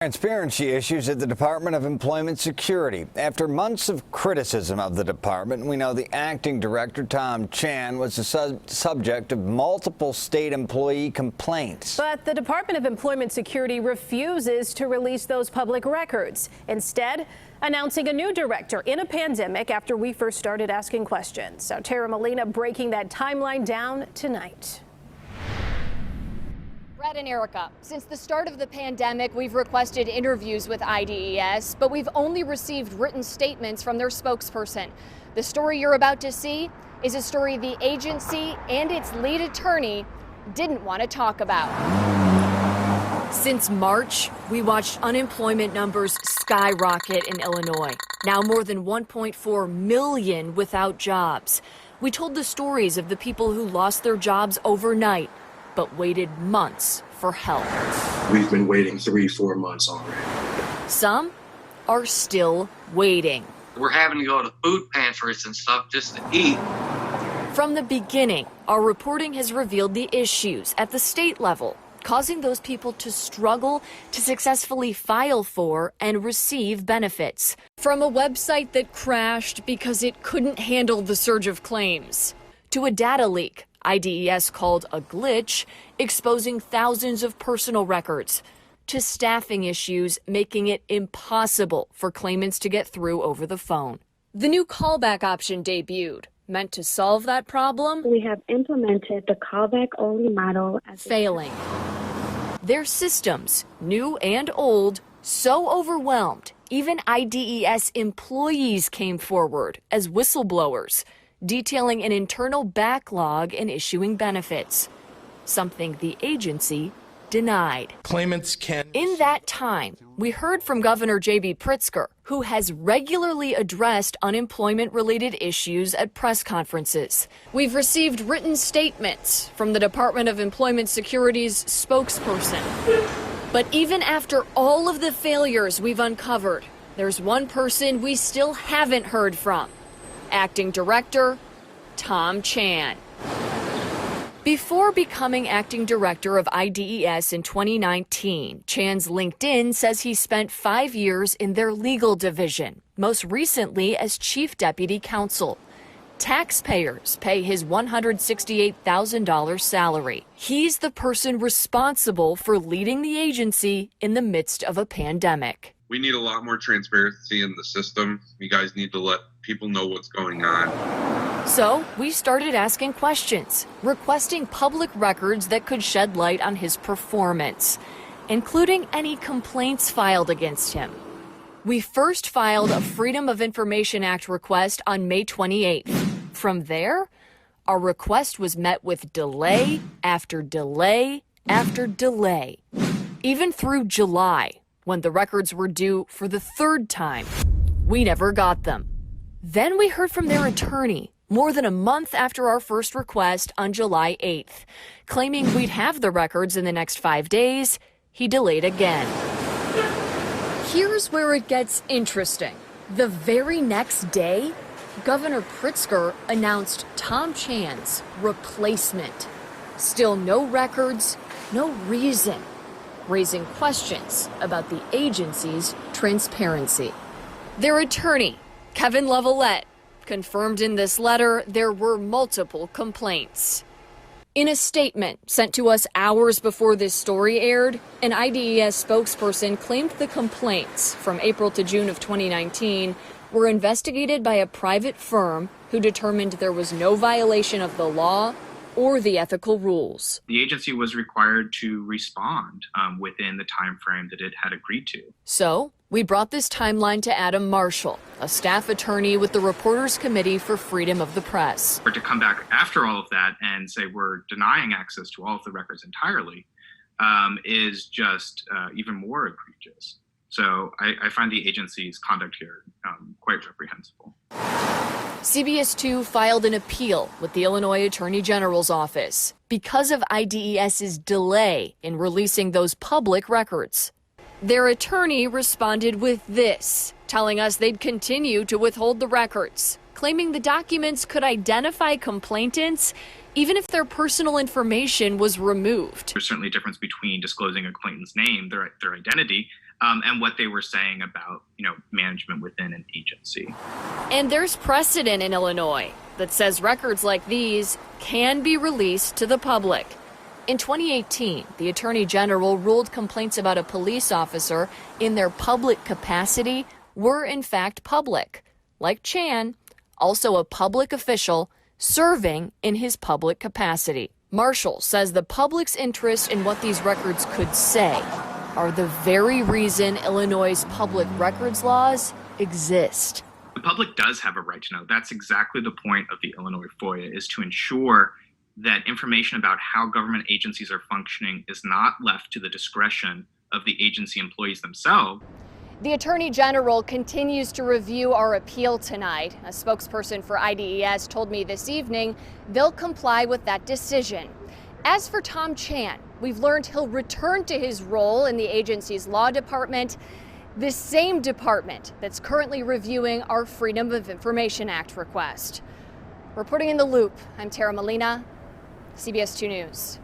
Transparency issues at the Department of Employment Security. After months of criticism of the department, we know the acting director, Tom Chan, was the subject of multiple state employee complaints. But the Department of Employment Security refuses to release those public records, instead announcing a new director in a pandemic after we first started asking questions. So Tara Molina breaking that timeline down tonight. Brett and Erica, since the start of the pandemic, we've requested interviews with IDES, but we've only received written statements from their spokesperson. The story you're about to see is a story the agency and its lead attorney didn't want to talk about. Since March, we watched unemployment numbers skyrocket in Illinois. Now more than 1.4 million without jobs. We told the stories of the people who lost their jobs overnight, but waited months for help. We've been waiting 3-4 months already. Some are still waiting. We're having to go to food pantries and stuff just to eat. From the beginning, our reporting has revealed the issues at the state level, causing those people to struggle to successfully file for and receive benefits. From a website that crashed because it couldn't handle the surge of claims, to a data leak IDES called a glitch, exposing thousands of personal records, to staffing issues making it impossible for claimants to get through over the phone. The new callback option debuted, meant to solve that problem. We have implemented the callback-only model as failing. Their systems, new and old, so overwhelmed, even IDES employees came forward as whistleblowers, detailing an internal backlog in issuing benefits, something the agency denied. Claimants can. In that time, we heard from Governor J.B. Pritzker, who has regularly addressed unemployment-related issues at press conferences. We've received written statements from the Department of Employment Security's spokesperson. But even after all of the failures we've uncovered, there's one person we still haven't heard from. Acting Director Tom Chan. Before becoming acting director of IDES in 2019, Chan's LinkedIn says he spent 5 years in their legal division, most recently as chief deputy counsel. Taxpayers pay his $168,000 salary. He's the person responsible for leading the agency in the midst of a pandemic. We need a lot more transparency in the system. You guys need to let people know what's going on. So we started asking questions, requesting public records that could shed light on his performance, including any complaints filed against him. We first filed a Freedom of Information Act request on May 28th. From there, our request was met with delay after delay after delay, even through July, when the records were due for the third time. We never got them. Then we heard from their attorney more than a month after our first request on July 8th, claiming we'd have the records in the next 5 days. He delayed again. Here's where it gets interesting. The very next day, Governor Pritzker announced Tom Chan's replacement. Still no records, no reason, raising questions about the agency's transparency. Their attorney, Kevin Lavalette, confirmed in this letter there were multiple complaints. In a statement sent to us hours before this story aired, an IDES spokesperson claimed the complaints from April to June of 2019 were investigated by a private firm who determined there was no violation of the law or the ethical rules. The agency was required to respond within the time frame that it had agreed to. So we brought this timeline to Adam Marshall, a staff attorney with the Reporters Committee for Freedom of the Press. For to come back after all of that and say we're denying access to all of the records entirely is just even more egregious. So I find the agency's conduct here quite reprehensible. CBS 2 filed an appeal with the Illinois Attorney General's office because of IDES's delay in releasing those public records. Their attorney responded with this, telling us they'd continue to withhold the records, claiming the documents could identify complainants even if their personal information was removed. There's certainly a difference between disclosing a complainant's name, their identity, and what they were saying about, management within an agency. And there's precedent in Illinois that says records like these can be released to the public. In 2018, the Attorney General ruled complaints about a police officer in their public capacity were in fact public. Like Chan, also a public official serving in his public capacity. Marshall says the public's interest in what these records could say are the very reason Illinois' public records laws exist. The public does have a right to know. That's exactly the point of the Illinois FOIA, is to ensure that information about how government agencies are functioning is not left to the discretion of the agency employees themselves. The Attorney General continues to review our appeal tonight. A spokesperson for IDES told me this evening they'll comply with that decision. As for Tom Chan, we've learned he'll return to his role in the agency's law department, the same department that's currently reviewing our Freedom of Information Act request. Reporting in the Loop, I'm Tara Molina, CBS 2 News.